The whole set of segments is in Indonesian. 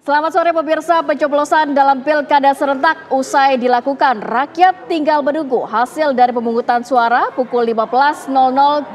Selamat sore pemirsa, pencoblosan dalam pilkada serentak usai dilakukan. Rakyat tinggal menunggu hasil dari pemungutan suara pukul 15.00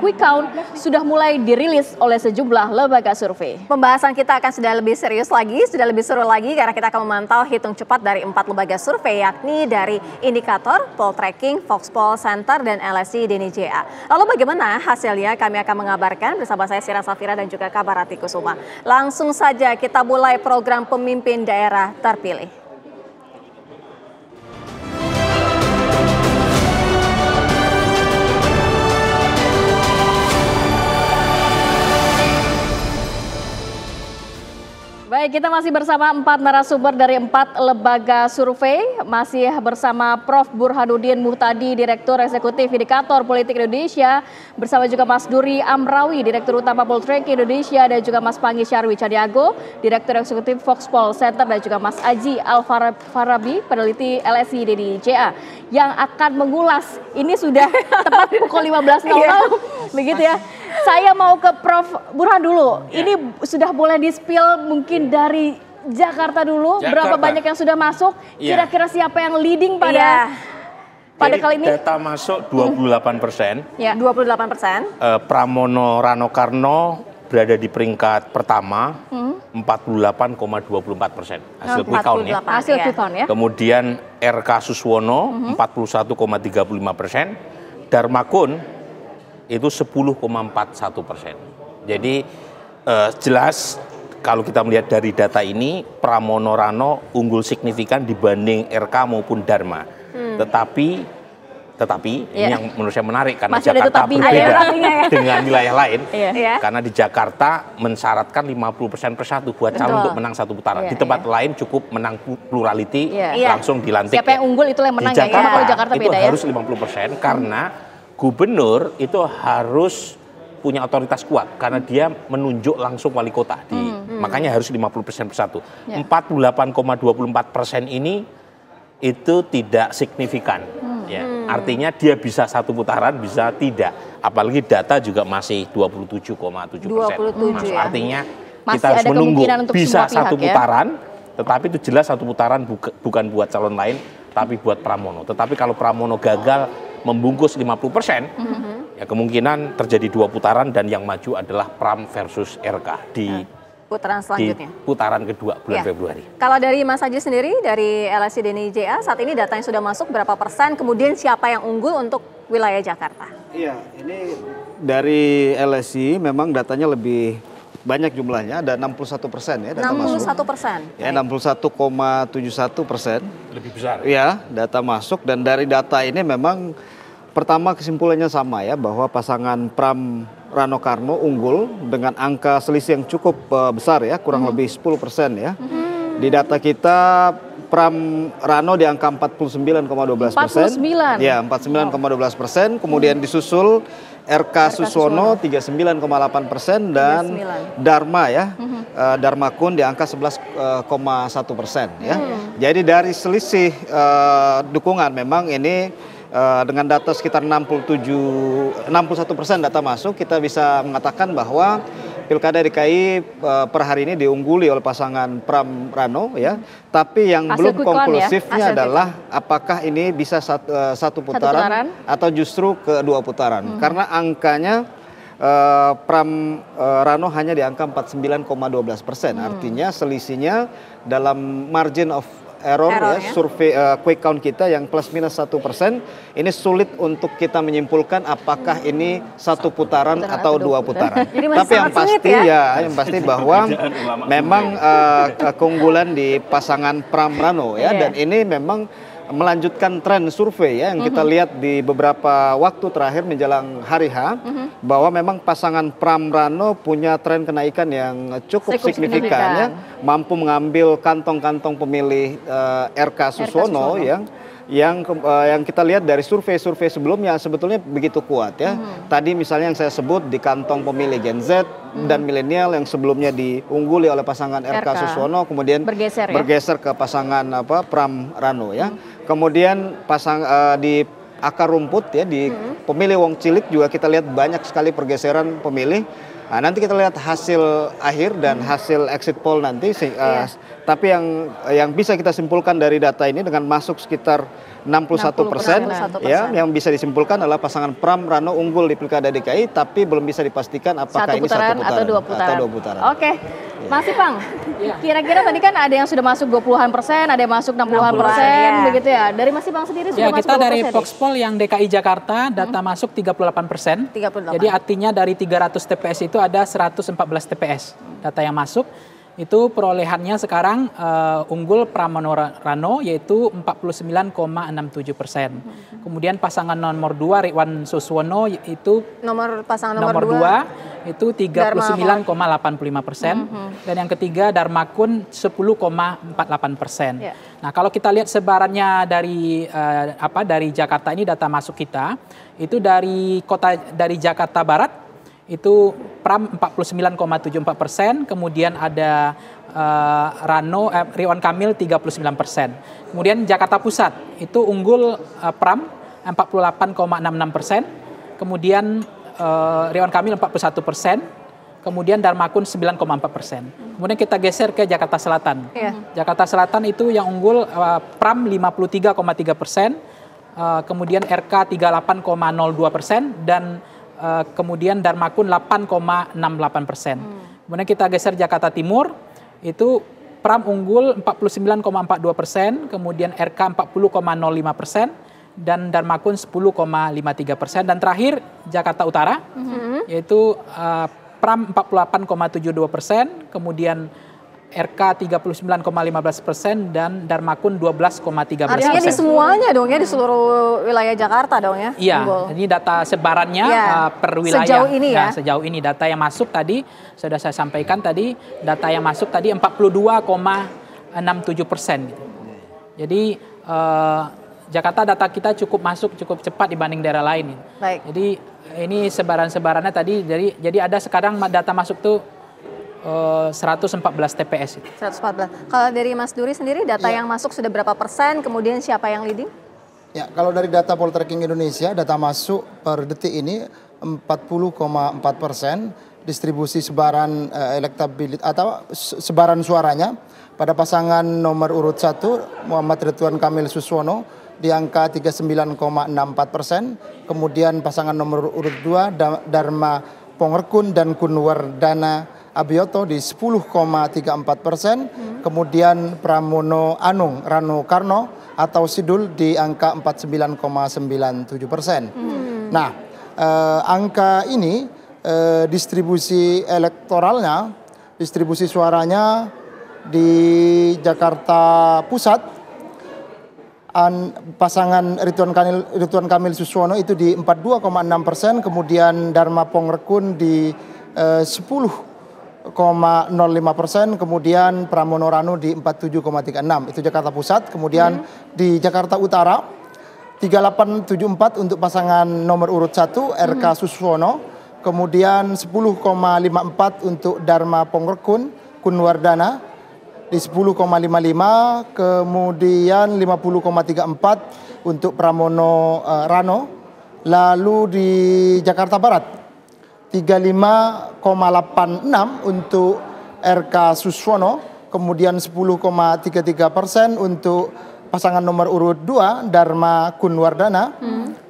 quick count sudah mulai dirilis oleh sejumlah lembaga survei. Pembahasan kita akan sudah lebih serius lagi, sudah lebih seru lagi karena kita akan memantau hitung cepat dari 4 lembaga survei yakni dari Indikator, Poltreking, Voxpol Center, dan LSI Deni JA. Lalu bagaimana hasilnya? Kami akan mengabarkan bersama saya Sira Safira dan juga Kabarati Kusuma. Langsung saja kita mulai program pemimpin daerah terpilih. Baik, kita masih bersama 4 narasumber dari 4 lembaga survei. Masih bersama Prof. Burhanuddin Muhtadi, Direktur Eksekutif Indikator Politik Indonesia. Bersama juga Mas Duri Amrawi, Direktur Utama Poltreking Indonesia. Dan juga Mas Pangi Syarwi Caniago, Direktur Eksekutif Voxpol Center. Dan juga Mas Aji Al-Farabi, peneliti LSI Deni JA. Yang akan mengulas, ini sudah tepat pukul 15.00, begitu ya. Saya mau ke Prof. Burhan dulu. Ini sudah boleh di-spill mungkin dari Jakarta dulu. Berapa banyak yang sudah masuk? Kira-kira siapa yang leading pada kali ini? Data masuk 28%. Ya, 28%. Pramono Rano Karno berada di peringkat pertama, 48,24%. Hasil quick count ya. Hasil quick count ya. Kemudian RK Suswono 41,35%. Darmakun itu 10,41%. Jadi jelas kalau kita melihat dari data ini Pramono Rano unggul signifikan dibanding RK maupun Dharma. Tetapi ini yang menurut saya menarik karena masih Jakarta berbeda dengan wilayah lain. Iya. Karena di Jakarta mensyaratkan 50% per satu buat calon untuk menang satu putaran. Di tempat lain cukup menang plurality langsung dilantik. Siapa yang unggul itulah yang menang. Di Jakarta, kalau Jakarta itu beda harus 50% karena gubernur itu harus punya otoritas kuat karena dia menunjuk langsung wali kota. Makanya harus 50% per satu. 48,24% ini itu tidak signifikan. Artinya dia bisa satu putaran, bisa tidak. Apalagi data juga masih 27,7%. Artinya kita harus menunggu bisa satu putaran, tetapi itu jelas satu putaran bukan buat calon lain, tapi buat Pramono. Tetapi kalau Pramono gagal membungkus 50%, ya kemungkinan terjadi 2 putaran dan yang maju adalah Pram versus RK di putaran selanjutnya. Di putaran kedua bulan Februari. Kalau dari Mas Haji sendiri dari LSI Deni JA saat ini data yang sudah masuk berapa persen, kemudian siapa yang unggul untuk wilayah Jakarta? Iya, ini dari LSI memang datanya lebih banyak jumlahnya, ada 61% ya data 61%. Ya, 61,71%. Lebih besar. Ya, data masuk dan dari data ini memang pertama kesimpulannya sama ya bahwa pasangan Pram Rano Karno unggul dengan angka selisih yang cukup besar ya, kurang lebih 10% ya. Di data kita Pram Rano di angka 49,12%. Ya, 49,12%. Kemudian disusul RK Suswono 39,8% dan Dharma ya, Dharma Kun di angka 11,1% ya. Jadi dari selisih dukungan memang ini dengan data sekitar 61% data masuk, kita bisa mengatakan bahwa Pilkada DKI per hari ini diungguli oleh pasangan Pram Rano ya. Tapi yang belum konklusifnya adalah apakah ini bisa satu putaran atau justru kedua putaran. Karena angkanya Pram Rano hanya di angka 49,12%. Artinya selisihnya dalam margin of error ya, survei quick count kita yang plus minus 1%, ini sulit untuk kita menyimpulkan apakah ini satu putaran atau 2 putaran. Tapi yang pasti yang pasti bahwa memang keunggulan di pasangan Pram Rano ya, dan ini memang melanjutkan tren survei ya yang kita lihat di beberapa waktu terakhir menjelang hari H, bahwa memang pasangan Pram Rano punya tren kenaikan yang cukup signifikan ya, mampu mengambil kantong-kantong pemilih RK Suswono yang kita lihat dari survei-survei sebelumnya sebetulnya begitu kuat ya. Tadi misalnya yang saya sebut di kantong pemilih Gen Z dan milenial yang sebelumnya diungguli oleh pasangan RK Suswono, kemudian bergeser ke pasangan Pram Rano ya. Kemudian di akar rumput ya, di pemilih Wong Cilik juga kita lihat banyak sekali pergeseran pemilih. Nah, nanti kita lihat hasil akhir dan hasil exit poll nanti Tapi yang bisa kita simpulkan dari data ini dengan masuk sekitar 61%, ya, yang bisa disimpulkan adalah pasangan Pram Rano unggul di Pilkada DKI, tapi belum bisa dipastikan apakah ini satu putaran atau dua putaran. Oke, Mas Ipang, kira-kira tadi kan ada yang sudah masuk 20-an%, ada yang masuk 60-an%, begitu ya. Dari Mas Ipang sendiri sudah masuk kita dari Voxpol yang DKI Jakarta data masuk 38%. Jadi artinya dari 300 TPS itu ada 114 TPS data yang masuk. Itu perolehannya sekarang unggul Pramono Rano yaitu 49,67%. Kemudian pasangan nomor 2 Ridwan Suswono itu nomor 2 itu 39,85%. Dan yang ketiga Darmakun 10,48%. Nah, kalau kita lihat sebarannya dari dari Jakarta ini data masuk kita itu dari Jakarta Barat itu Pram 49,74%, kemudian ada Ridwan Kamil 39%. Kemudian Jakarta Pusat itu unggul Pram 48,66%, kemudian Ridwan Kamil 41%, kemudian Darmakun 9,4%. Kemudian kita geser ke Jakarta Selatan. Jakarta Selatan itu yang unggul Pram 53,3%, kemudian RK 38,02% dan kemudian Darmakun 8,68%. Kemudian kita geser Jakarta Timur, itu Pram unggul 49,42%, kemudian RK 40,05%, dan Darmakun 10,53%. Dan terakhir Jakarta Utara, yaitu Pram 48,72%, kemudian RK 39,15% dan Darmakun 12,13%. Artinya di semuanya dong ya, di seluruh wilayah Jakarta dong ya? Iya, ini data sebarannya per wilayah. Sejauh ini ya? Nah, sejauh ini data yang masuk tadi, sudah saya sampaikan tadi, data yang masuk tadi 42,67%. Gitu. Jadi Jakarta data kita cukup cepat dibanding daerah lain. Baik. Jadi ini sebaran-sebarannya tadi, jadi ada sekarang data masuk tuh 114 TPS. 114. Kalau dari Mas Duri sendiri data yang masuk sudah berapa persen, kemudian siapa yang leading? Ya, kalau dari data Poltreking Indonesia, data masuk per detik ini 40,4%, distribusi sebaran elektabilitas atau sebaran suaranya pada pasangan nomor urut 1 Muhammad Ridwan Kamil Suswono di angka 39,64%, kemudian pasangan nomor urut 2 Dharma Pongrekun dan Kunwardana Abioto di 10,34%, kemudian Pramono Anung Rano Karno atau Sidul di angka 49,97%. Nah, angka ini distribusi elektoralnya, distribusi suaranya di Jakarta Pusat, pasangan Ridwan Kamil Suswono itu di 42,6%, kemudian Dharma Pongrekun di 10,05%, kemudian Pramono Rano di 47,36%. Itu Jakarta Pusat. Kemudian di Jakarta Utara 3874 untuk pasangan nomor urut 1 RK Suswono, kemudian 10,54 untuk Dharma Pongrekun Kunwardana di 10,55, kemudian 50,34 untuk Pramono Rano. Lalu di Jakarta Barat 35,86 untuk RK Suswono, kemudian 10,33% untuk pasangan nomor urut 2 Dharma Kunwardana,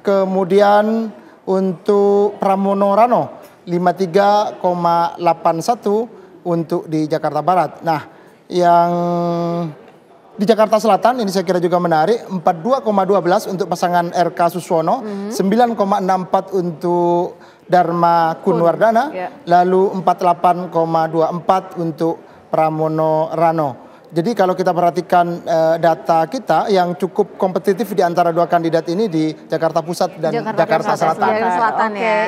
kemudian untuk Pramono Rano 53,81 untuk di Jakarta Barat. Nah, yang di Jakarta Selatan ini saya kira juga menarik, 42,12 untuk pasangan RK Suswono, 9,64 untuk Dharma Kunwardana, lalu 48,24 untuk Pramono Rano. Jadi kalau kita perhatikan data kita yang cukup kompetitif di antara dua kandidat ini di Jakarta Pusat dan Jakarta Selatan. Selatan ya.